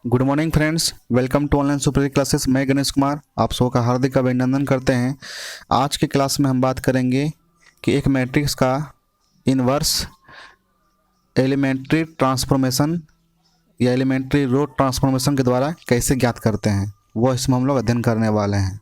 Good morning friends, welcome to online super classes. मैं गणेश कुमार आप सबका का हार्दिक अभिनंदन करते हैं। आज के क्लास में हम बात करेंगे कि एक मैट्रिक्स का इन्वर्स एलिमेंट्री ट्रांसफॉर्मेशन या एलिमेंट्री रो ट्रांसफॉर्मेशन के द्वारा कैसे ज्ञात करते हैं, वो इसमें हम लोग अध्ययन करने वाले हैं।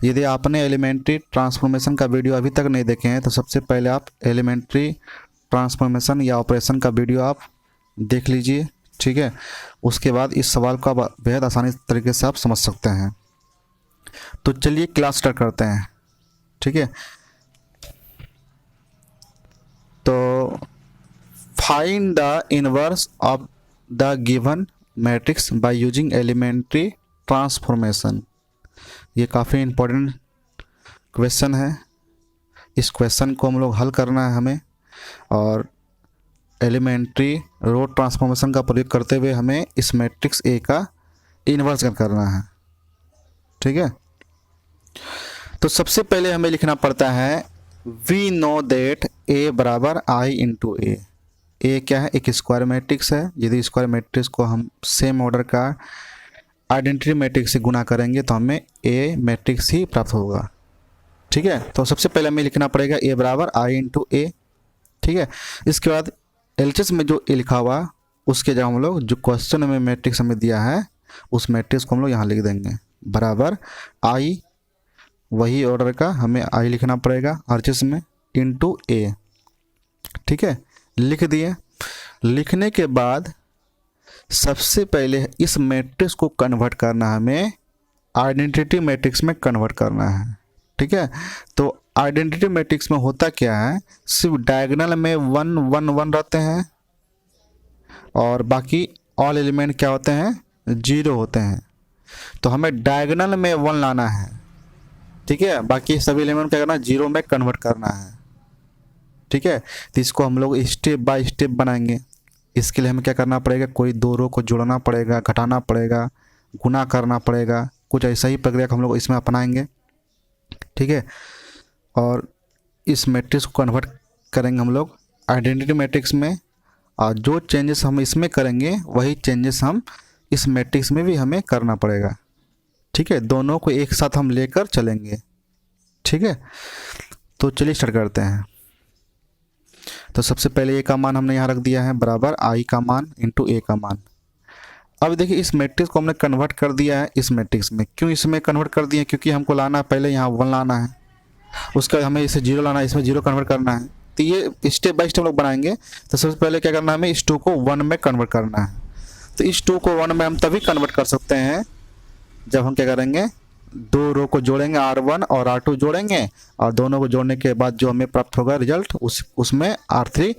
यदि आपने एलिमेंट्री ट्रांसफॉर्मेशन का वीडियो अभी तक नहीं देखे हैं तो सबसे पहले आप एलिमेंट्री ट्रांसफॉर्मेशन या ऑपरेशन का वीडियो आप देख लीजिए, ठीक है। उसके बाद इस सवाल को आप बेहद आसानी तरीके से आप समझ सकते हैं। तो चलिए क्लास स्टार्ट करते हैं, ठीक है। तो find the inverse of the given matrix by using elementary transformation. ये काफ़ी इम्पोर्टेंट क्वेश्चन है। इस क्वेश्चन को हम लोग हल करना है हमें, और एलिमेंट्री रो ट्रांसफॉर्मेशन का प्रयोग करते हुए हमें इस मैट्रिक्स ए का इन्वर्स करना है, ठीक है। तो सबसे पहले हमें लिखना पड़ता है वी नो दैट ए बराबर आई इंटू ए। ए क्या है? एक स्क्वायर मैट्रिक्स है। यदि स्क्वायर मैट्रिक्स को हम सेम ऑर्डर का आइडेंटिटी मैट्रिक्स से गुना करेंगे तो हमें ए मैट्रिक्स ही प्राप्त होगा, ठीक है। तो सबसे पहले हमें लिखना पड़ेगा ए बराबर आई इंटू ए, ठीक है। इसके बाद एलएचएस में जो ए लिखा हुआ उसके जगह हम लोग जो क्वेश्चन में मैट्रिक्स हमें दिया है उस मैट्रिक्स को हम लोग यहाँ लिख देंगे बराबर आई, वही ऑर्डर का हमें आई लिखना पड़ेगा एलएचएस में, इनटू ए, ठीक है। लिख दिए। लिखने के बाद सबसे पहले इस मैट्रिक्स को कन्वर्ट करना है, हमें आइडेंटिटी मैट्रिक्स में कन्वर्ट करना है, ठीक है। तो आइडेंटिटी मैट्रिक्स में होता क्या है, सिर्फ डायगोनल में 1 1 1 रहते हैं और बाकी ऑल एलिमेंट क्या होते हैं? 0 होते हैं। तो हमें डायगोनल में 1 लाना है, ठीक है। बाकी सभी एलिमेंट क्या करना है? 0 में कन्वर्ट करना है, ठीक है। तो इसको हम लोग स्टेप बाय स्टेप बनाएंगे। इसके लिए हमें क्या करना पड़ेगा? कोई दो रो को जोड़ना पड़ेगा, घटाना पड़ेगा, गुना करना पड़ेगा। कुछ ऐसा ही प्रक्रिया को हम लोग इसमें अपनाएंगे, ठीक है। और इस मैट्रिक्स को कन्वर्ट करेंगे हम लोग आइडेंटिटी मैट्रिक्स में, और जो चेंजेस हम इसमें करेंगे वही चेंजेस हम इस मैट्रिक्स में भी हमें करना पड़ेगा, ठीक है। दोनों को एक साथ हम लेकर चलेंगे, ठीक है। तो चलिए स्टार्ट करते हैं। तो सबसे पहले ए का मान हमने यहाँ रख दिया है बराबर आई का मान इंटू ए का मान। अब देखिए इस मैट्रिक्स को हमने कन्वर्ट कर दिया है इस मैट्रिक्स में। क्यों इसमें कन्वर्ट कर दिया? क्योंकि हमको लाना है पहले यहाँ 1 लाना है, उसका हमें इसे 0 लाना है, इसमें 0 कन्वर्ट करना है। तो ये स्टेप बाय स्टेप लोग बनाएंगे। तो सबसे पहले क्या करना है? हमें इस 2 को 1 में कन्वर्ट करना है। तो इस 2 को 1 में हम तभी कन्वर्ट कर सकते हैं जब हम क्या करेंगे, दो रो को जोड़ेंगे, R1 और R2 जोड़ेंगे, और दोनों को जोड़ने के बाद जो हमें प्राप्त होगा रिजल्ट उसमें R3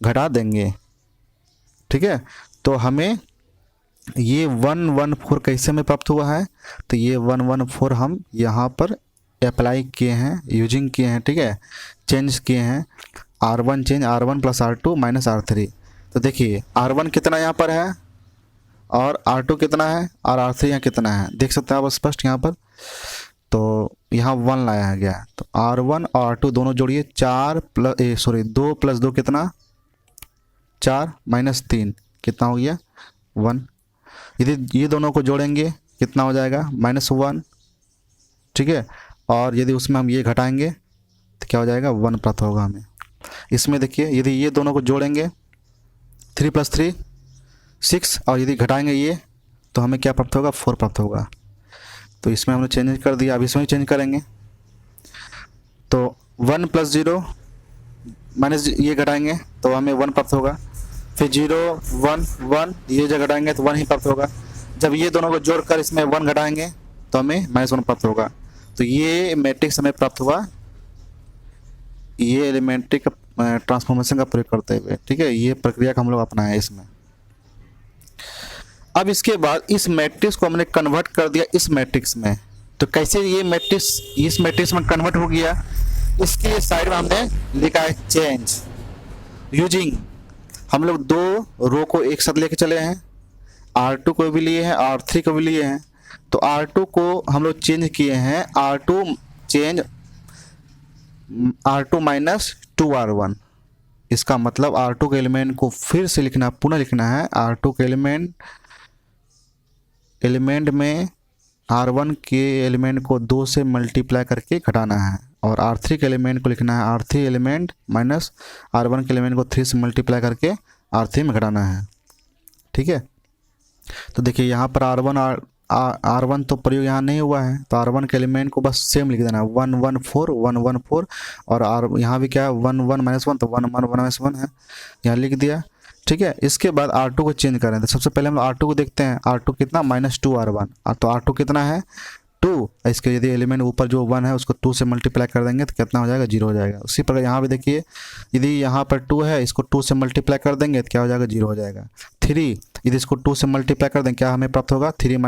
घटा देंगे, ठीक है। तो हमें ये 114 कैसे में प्राप्त हुआ है? तो ये 114 हम यहाँ पर अप्लाई किए हैं, यूजिंग किए हैं, ठीक है, चेंज किए हैं। R1 change R1 plus R2 minus R3। तो देखिए R1 कितना यहाँ पर है और R2 कितना है और R3 यहाँ कितना है, देख सकते हैं आप स्पष्ट यहाँ पर। तो यहाँ 1 लाया गया, तो R1 और R2 दोनों जोड़िए, 2 प्लस 2 कितना? 4 माइनस 3 कितना हो गया? 1। यदि ये दोनों को जोड़ेंगे कितना हो जाएगा? -1, ठीक है। और यदि उसमें हम ये घटाएंगे तो क्या हो जाएगा? 1 प्राप्त होगा हमें। इसमें देखिए यदि ये दोनों को जोड़ेंगे 3 + 3 6, और यदि घटाएंगे ये तो हमें क्या प्राप्त होगा? 4 प्राप्त होगा। तो इसमें हमने चेंज कर दिया, अब इसमें चेंज करेंगे। तो 1 + 0 माइनस ये घटाएंगे तो हमें 1 प्राप्त होगा। फिर 0 1 1 ये जगह घटाएंगे तो 1 ही प्राप्त होगा। जब ये दोनों को जोड़कर इसमें 1 घटाएंगे तो हमें -1 प्राप्त होगा। तो ये मैट्रिक्स हमें प्राप्त हुआ ये एलिमेंट्री का ट्रांसफॉर्मेशन का प्रयोग करते हुए, ठीक है। ये प्रक्रिया का हम लोग अपनाया इसमें। अब इसके बाद इस मैट्रिक्स को हमने कन्वर्ट कर दिया इस मैट्रिक्स में। तो कैसे ये मैट्रिक्स इस मैट्रिक्स में कन्वर्ट हो गया? इसके साइड में हमने लिखा है चेंज यूजिंग। हम लोग दो रो को एक साथ लेके चले हैं, R2 को भी लिए हैं, R3 को भी लिए हैं। तो R2 को हम लोग चेंज किए हैं, R2 change R2 minus 2R1। इसका मतलब R2 के एलिमेंट को फिर से लिखना, पुनः लिखना है। R2 के एलिमेंट एलिमेंट में R1 के एलिमेंट को 2 से मल्टीप्लाई करके घटाना है, और R3 के एलिमेंट को लिखना है R3 एलिमेंट माइनस R1 के एलिमेंट को 3 से मल्टीप्लाई करके R3 में घटाना है। ठीक है, तो देखिए यहाँ पर R1 तो प्रयोग यहाँ नहीं हुआ है, तो R1 के एलिमेंट को बस सेम लिख देना है 1 1 4 1 1 4, और यहाँ भी क्या है 1 1 -1, तो 1 1 -1 है, यहाँ लिख दिया। ठीक है, इसके बाद R2 को चेंज करें, तो सबसे पहले हम R2 को देखते हैं। R2 कितना -2 R1, तो R2 कितना है 2, इसके यदि एलिमेंट ऊपर जो 1 है उसको 2 से मल्टीप्लाई कर देंगे तो कितना हो जाएगा 0 हो जाएगा। उसी प्रकार यहाँ पे देखिए, यदि यहाँ पर 2 है, इसको 2 से मल्टीप्लाई कर देंगे तो क्या हो जाएगा 0 हो जाएगा। 3 यदि इसको 2 से मल्टीप्लाई कर देंगे क्या हमें प्राप्त होगा 3 -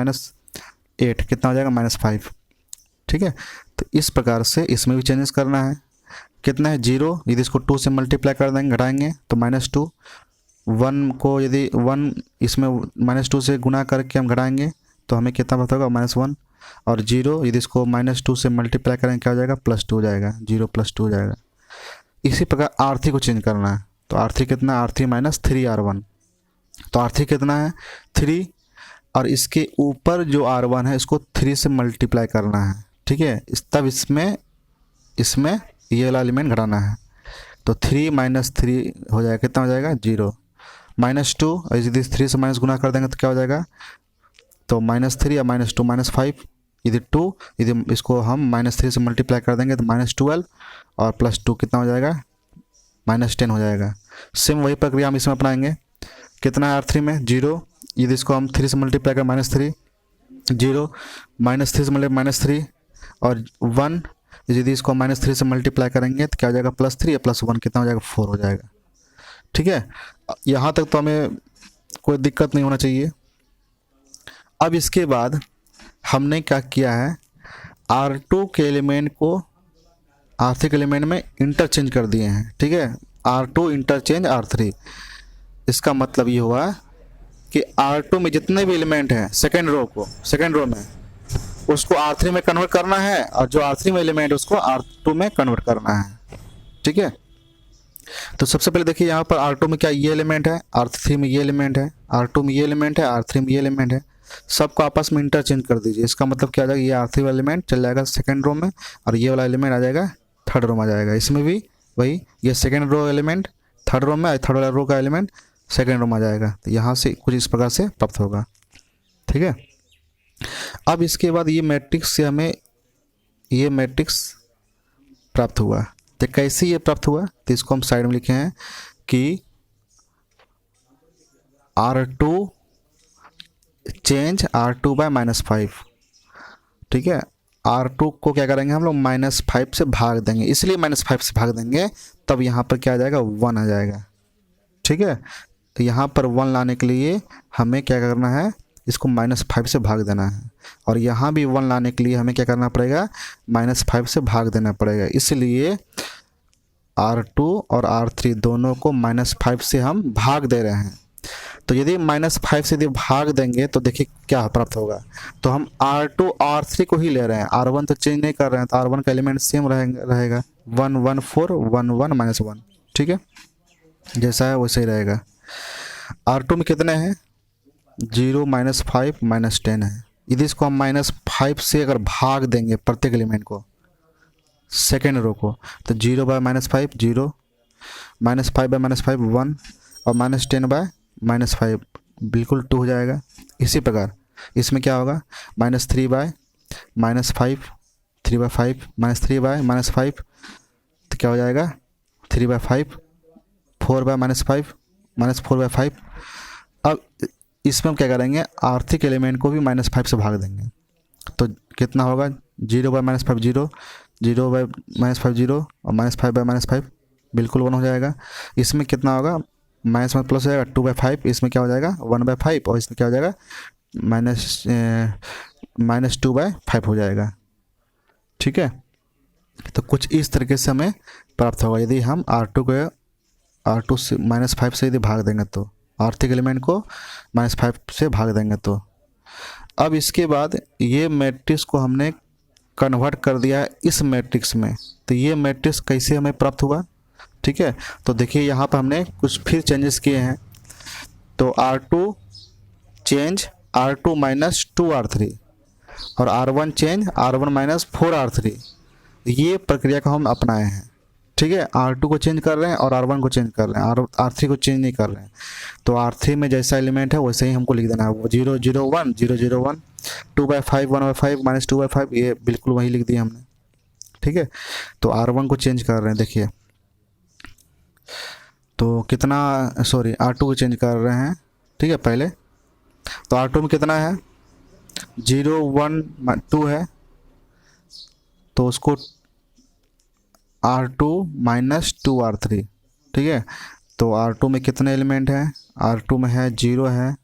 8 कितना हो जाएगा -5। ठीक है, तो इस प्रकार से इसमें भी चेंजेस करना है। कितना है 0, यदि इसको 2 से मल्टीप्लाई कर देंगे घटाएंगे तो -2, 1 को यदि 1 इसमें -2 से गुना करके हम घटाएंगे तो हमें कितना प्राप्त होगा -1, और 0 यदि इसको -2 से मल्टीप्लाई करेंगे क्या हो जाएगा +2 हो जाएगा, 0 + 2 हो जाएगा। इसी प्रकार R3 को चेंज करना है, तो R3 कितना R3 - 3 R1, तो R3 कितना है 3, और इसके ऊपर जो R1 है इसको 3 से मल्टीप्लाई करना है। ठीक है, तब इसमें ये वाला एलिमेंट घटाना है, तो 3 - 3 हो जाएगा, कितना हो जाएगा 0, -2, यदि 3 से माइनस गुना कर देंगे तो क्या हो जाएगा, तो -3 या -2 -5, यदि 2 यदि इसको हम -3 से मल्टीप्लाई कर देंगे तो -12, और +2 कितना हो जाएगा -10 हो जाएगा। सेम वही प्रक्रिया हम इसमें अपनाएंगे। कितना है R3 में 0, यदि इसको हम 3 से मल्टीप्लाई कर -3 0, -3 से मल्टीप्लाई -3, और 1 यदि इसको -3 से मल्टीप्लाई करेंगे तो क्या हो जाएगा +3 या +1 कितना हो जाएगा 4 हो जाएगा। ठीक है, यहाँ तक तो हमें कोई दिक्कत नहीं होना चाहिए। अब इसके बाद हमने क्या किया है, R2 के एलिमेंट को R3 के एलिमेंट में इंटरचेंज कर दिए हैं। ठीक है, R2 इंटरचेंज R3, इसका मतलब ये हुआ कि R2 में जितने भी एलिमेंट हैं सेकेंड रो में उसको R3 में कन्वर्ट करना है, और जो R3 में एलिमेंट है उसको R2 में कन्वर्ट करना है। ठीक है, तो सबसे पहले देखिए यहाँ पर R2 में क्या ये एलिमेंट है, R3 में ये एलिमेंट है, R2 में ये एलिमेंट है, R3 में ये एलिमेंट है, सबको आपस में इंटरचेंज कर दीजिए। इसका मतलब क्या आ जाएगा, ये R3 वाला एलिमेंट चल जाएगा सेकंड रो में, और ये वाला एलिमेंट आ जाएगा थर्ड रो में आ जाएगा। इसमें भी वही, ये second row element third row में, थर्ड वाला रो का एलिमेंट सेकंड रो में आ जाएगा। तो यहाँ से कुछ इस प्रकार से प्राप्त होगा। ठीक है, अब इसके बाद ये मैट्रिक्स से हमें ये मैट्रिक्स प्राप्त हुआ। तो कैसे ये प्राप्त हुआ, तो इसको हम साइड में लिखे हैं कि R2 चेंज R2 बाय -5। ठीक है, R2 को क्या करेंगे हम लोग -5 से भाग देंगे, इसलिए -5 से भाग देंगे, तब यहाँ पर क्या आ जाएगा 1 आ जाएगा। ठीक है, तो यहाँ पर 1 लाने के लिए हमें क्या करना है, इसको -5 से भाग देना है, और यहाँ भी 1 लाने के लिए हमें क्या करना पड़ेगा -5 से भाग देना पड़ेगा। इसलिए R2 और R3 दोनों को -5 से हम भाग दे रहे हैं। तो यदि -5 से यदि भाग देंगे तो देखिए क्या प्राप्त होगा, तो हम R2 R3 को ही ले रहे हैं, R1 तो चेंज नहीं कर रहे हैं, तो R1 का एलिमेंट सेम रहेगा 1 1 4 1 1 -1। ठीक है, जैसा है वैसे ही रहेगा। R2 में कितने हैं 0 -5 -10 है, यदि इसको हम -5 से अगर भाग देंगे प्रत्येक एलिमेंट को सेकेंड रो को, तो 0 बाय -5 0, -5 बाय -5 1, और -10 बाय -5 बिल्कुल 2 हो जाएगा। इसी प्रकार इसमें क्या होगा -3 बाय -5 3 बाय 5 -3 बाय -5, तो क्या हो जाएगा 3 बाय 5, 4 बाय -5 -4 बाय 5। अब इसमें हम क्या करेंगे, R3 के एलिमेंट को भी -5 से भाग देंगे, तो कितना होगा 0 बाय -5 0, 0 बाय -5 0, और -5 बाय -5 बिल्कुल 1 हो जाएगा। इसमें कितना होगा माइनस में प्लस हो जाएगा 2 बाय 5, इसमें क्या हो जाएगा 1 बाय 5, और इसमें क्या हो जाएगा -2 बाय 5 हो जाएगा। ठीक है, तो कुछ इस तरीके से हमें प्राप्त होगा यदि हम R2 से -5 से यदि भाग देंगे, तो R3 के एलिमेंट को -5 से भाग देंगे तो। अब इसके बाद ये मैट्रिक्स को हमने कन्वर्ट कर दिया इस मैट्रिक्स में, तो ये मैट्रिक्स कैसे हमें प्राप्त हुआ। ठीक है, तो देखिए यहाँ पर हमने कुछ फिर चेंजेस किए हैं, तो R2 change R2 minus 2R3 और R1 change R1 minus 4R3। ये प्रक्रिया को हम अपनाए हैं, ठीक है। R2 को चेंज कर रहे हैं और R1 को चेंज कर रहे हैं, R3 को चेंज नहीं कर रहे हैं। तो R3 में जैसा एलिमेंट है वैसे ही हमको लिख देना है, वो 0 0 1 0 0 1 2/5 1/5 माइनस 2/5, ये बिल्कुल वही लिख दिया हमने, ठीक है। तो R1 को चेंज कर रहे हैं, देखिए तो कितना, सॉरी R2 को चेंज कर रहे हैं, ठीक है पहले। तो R2 में कितना है, 0 1 2 है, तो उसको R2 माइनस 2R3, ठीक है। तो R2 में कितने एलिमेंट हैं, R2 में है 0 है।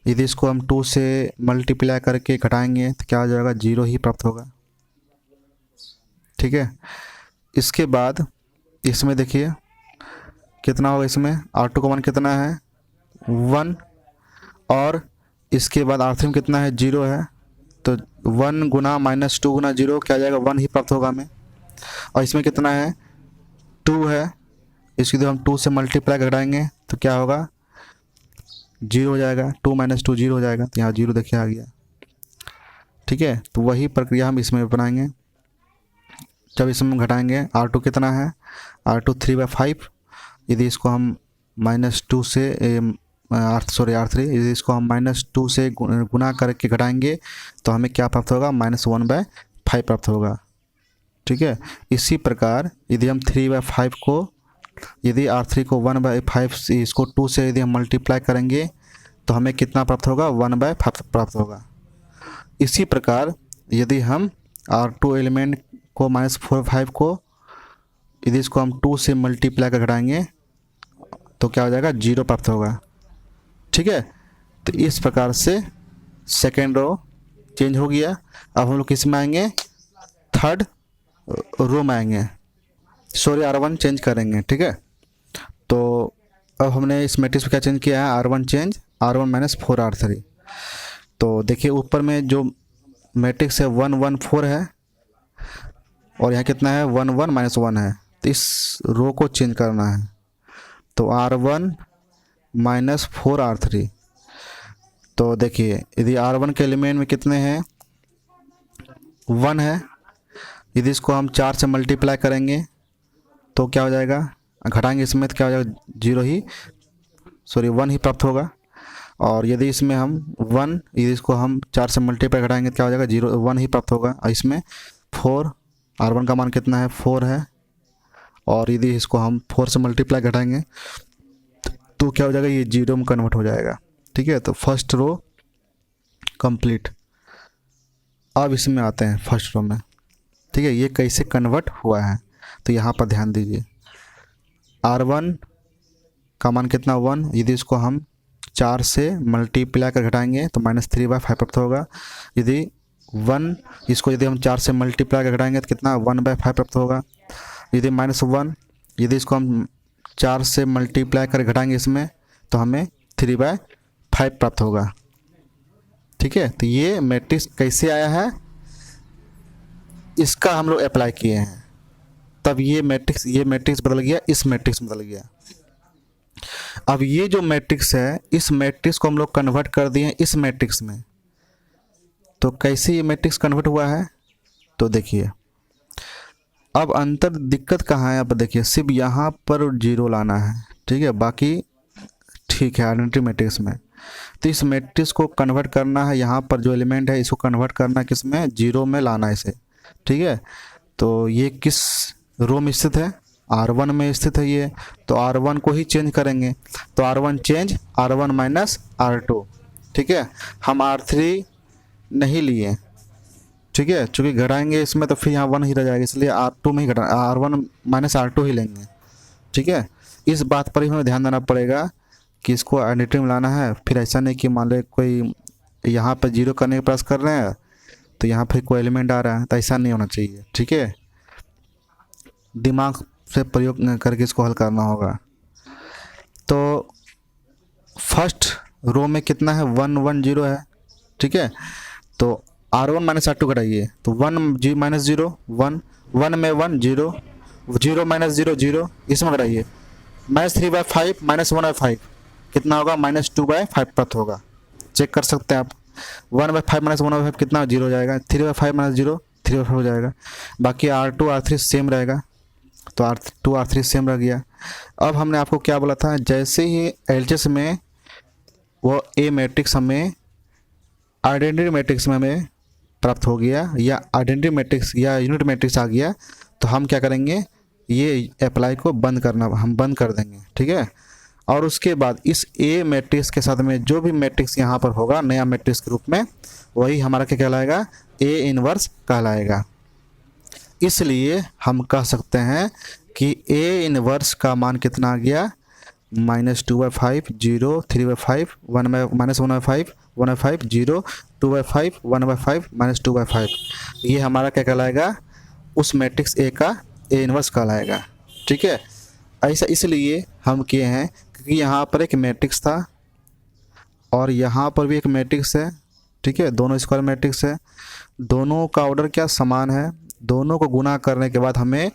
यदि इसको हम 2 से मल्टीप्लाई करके घटाएंगे तो क्या हो जाएगा, 0 ही प्राप्त होगा, ठीक है। इसके बाद इसमें देखिए कितना होगा, इसमें R2 का मान कितना है 1, और इसके बाद R3 में कितना है 0 है, तो 1 गुना माइनस 2 गुना 0 क्या आ जाएगा, 1 ही प्राप्त होगा हमें। और इसमें कितना है 2 है, इसकी तो हम 2 से मल्टीप्लाई घटाएंगे तो क्या होगा, 0 हो जाएगा, 2 माइनस 2 0 हो जाएगा, तो यहाँ 0 देखिए आ गया, ठीक है। तो वही प्रक्रिया हम इसमें अपनाएंगे। जब इसमें घटाएंगे R2 कितना है, R2 3/5, यदि इसको हम माइनस 2 से R3, यदि इसको हम माइनस 2 से गुना करके घटाएंगे तो हमें क्या प्राप्त होगा, -1/5 प्राप्त होगा, ठीक है। इसी प्रकार यदि हम 3/5 को, यदि R3 को 1/5 से, इसको 2 से यदि हम मल्टीप्लाई करेंगे तो हमें कितना प्राप्त होगा, 1/5 प्राप्त होगा। इसी प्रकार यदि हम R2 एलिमेंट को -4/5 को, यदि इसको हम 2 से मल्टीप्लाई कर घटाएंगे तो क्या हो जाएगा, 0 प्राप्त होगा, ठीक है। तो इस प्रकार से सेकेंड रो चेंज हो गया। अब हम लोग किस में आएंगे, थर्ड रो में आएंगे, सॉरी R1 चेंज करेंगे, ठीक है। तो अब हमने इस मैट्रिक्स में क्या चेंज किया है, R1 change R1 minus 4R3। तो देखिए ऊपर में जो मैट्रिक्स है 1 1 4 है, और यहाँ कितना है 1 1 माइनस 1 है, तो इस रो को चेंज करना है। तो R1 माइनस 4R3। तो देखिए यदि R1 के एलिमेंट में कितने हैं, 1 है, यदि इसको हम 4 से मल्टीप्लाई करेंगे तो क्या हो जाएगा, घटाएंगे इसमें तो क्या हो जाएगा, 0 ही, सॉरी 1 ही प्राप्त होगा। और यदि इसमें हम 1, यदि इसको हम 4 से मल्टीप्लाई घटाएंगे तो क्या हो जाएगा, 0 1 ही प्राप्त होगा। और इसमें 4, R1 का मान कितना है 4 है, और यदि इसको हम 4 से मल्टीप्लाई घटाएंगे तो क्या हो जाएगा, ये 0 में कन्वर्ट हो जाएगा, ठीक है। तो फर्स्ट रो कंप्लीट। अब इसमें आते हैं फर्स्ट रो में, ठीक है, ये कैसे कन्वर्ट हुआ है, तो यहाँ पर ध्यान दीजिए। R1 का मान कितना 1, यदि इसको हम 4 से मल्टीप्लाई कर घटाएंगे तो -3/5 प्राप्त होगा। यदि 1, इसको यदि हम 4 से मल्टीप्लाई कर घटाएंगे तो कितना 1/5 प्राप्त होगा। यदि -1, यदि इसको हम 4 से मल्टीप्लाई कर घटाएंगे इसमें तो हमें 3/5 प्राप्त होगा, ठीक है। तो ये मैट्रिक्स कैसे आया है, इसका हम लोग अप्लाई किए हैं, तब ये मैट्रिक्स बदल गया, इस मैट्रिक्स में बदल गया। अब ये जो मैट्रिक्स है, इस मैट्रिक्स को हम लोग कन्वर्ट कर दिए इस मैट्रिक्स में। तो कैसे ये मैट्रिक्स कन्वर्ट हुआ है, तो देखिए अब अंतर दिक्कत कहाँ है, अब देखिए सिर्फ यहाँ पर 0 लाना है, ठीक है, बाकी ठीक है आइडेंटिटी मैट्रिक्स में। तो इस मैट्रिक्स को कन्वर्ट करना है, यहाँ पर जो एलिमेंट है इसको कन्वर्ट करना है किस में, 0 में लाना है इसे, ठीक है। तो ये किस रो में स्थित है, R1 में स्थित है ये, तो R1 को ही चेंज करेंगे। तो R1 change R1 minus R2, ठीक है। हम R3 नहीं लिए, ठीक है, चूँकि घटाएंगे इसमें तो फिर यहाँ 1 ही रह जाएगा, इसलिए R2 में ही घटा, R1 माइनस R2 ही लेंगे, ठीक है। इस बात पर ही हमें ध्यान देना पड़ेगा कि इसको आइडेंटिटी में लाना है। फिर ऐसा नहीं कि मान लो कोई यहाँ पर 0 करने का प्रयास कर रहे हैं तो यहाँ पर कोई एलिमेंट आ रहा है, तो ऐसा नहीं होना चाहिए, ठीक है। दिमाग से प्रयोग करके इसको हल करना होगा। तो फर्स्ट रो में कितना है 1 1 0 है, ठीक है। तो R1 माइनस R2 घटाइए तो 1 माइनस 0 1, 1 में 1 0, 0 माइनस 0 0, इसमें घटाइए -3/5 -1/5 कितना होगा, -2/5 प्राप्त होगा, चेक कर सकते हैं आप। 1/5 माइनस 1/5 कितना, 0 हो जाएगा। 3/5 माइनस 0 3/5 हो जाएगा। बाकी R2 R3 सेम रहेगा, तो R2 R3 सेम रह गया। अब हमने आपको क्या बोला था, जैसे ही एलएचएस में वो ए मैट्रिक्स हमें आइडेंटिटी मैट्रिक्स में हमें प्राप्त हो गया, या आइडेंटिटी मैट्रिक्स या यूनिट मैट्रिक्स आ गया, तो हम क्या करेंगे, ये अप्लाई को बंद करना, हम बंद कर देंगे, ठीक है। और उसके बाद इस ए मैट्रिक्स के साथ में जो भी मैट्रिक्स यहाँ पर होगा नया मैट्रिक्स के रूप में, वही हमारा क्या कहलाएगा, ए इनवर्स कहलाएगा। इसलिए हम कह सकते हैं कि ए इनवर्स का मान कितना आ गया, -2/5 0 3/5 1 माइनस 1/5 1/5 0 2/5 1/5 -2/5, ये हमारा क्या कहलाएगा, उस मैट्रिक्स ए का ए इनवर्स कहलाएगा, ठीक है। ऐसा इसलिए हम किए हैं क्योंकि यहाँ पर एक मैट्रिक्स था और यहाँ पर भी एक मैट्रिक्स है, ठीक है, दोनों स्क्वायर मैट्रिक्स है, दोनों का ऑर्डर क्या समान है, दोनों को गुना करने के बाद हमें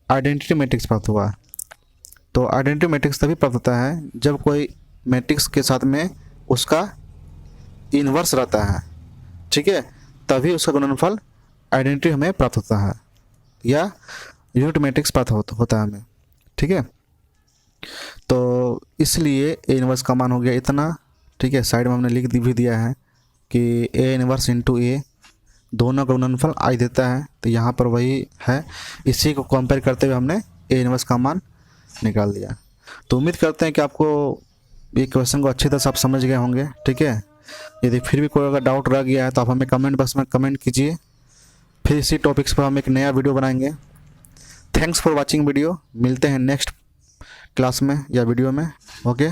आइडेंटिटी मैट्रिक्स प्राप्त हुआ। तो आइडेंटिटी मैट्रिक्स तभी प्राप्त होता है जब कोई मैट्रिक्स के साथ में उसका इन्वर्स रहता है, ठीक है, तभी उसका गुणनफल आइडेंटिटी हमें प्राप्त होता है या यूनिट मैट्रिक्स प्राप्त होता है हमें, ठीक है। तो इसलिए ए इनवर्स का मान हो गया इतना, ठीक है। साइड में हमने लिख भी दिया है कि ए इनवर्स इंटू ए, दोनों का गुणनफल आई देता है, तो यहाँ पर वही है, इसी को कंपेयर करते हुए हमने ए इनवर्स का मान निकाल दिया। तो उम्मीद करते हैं कि आपको ये क्वेश्चन को अच्छी तरह से आप समझ गए होंगे, ठीक है। यदि फिर भी कोई अगर डाउट रह गया है तो आप हमें कमेंट बॉक्स में कमेंट कीजिए, फिर इसी टॉपिक्स पर हम एक नया वीडियो बनाएंगे। थैंक्स फॉर वॉचिंग वीडियो, मिलते हैं नेक्स्ट क्लास में या वीडियो में, ओके।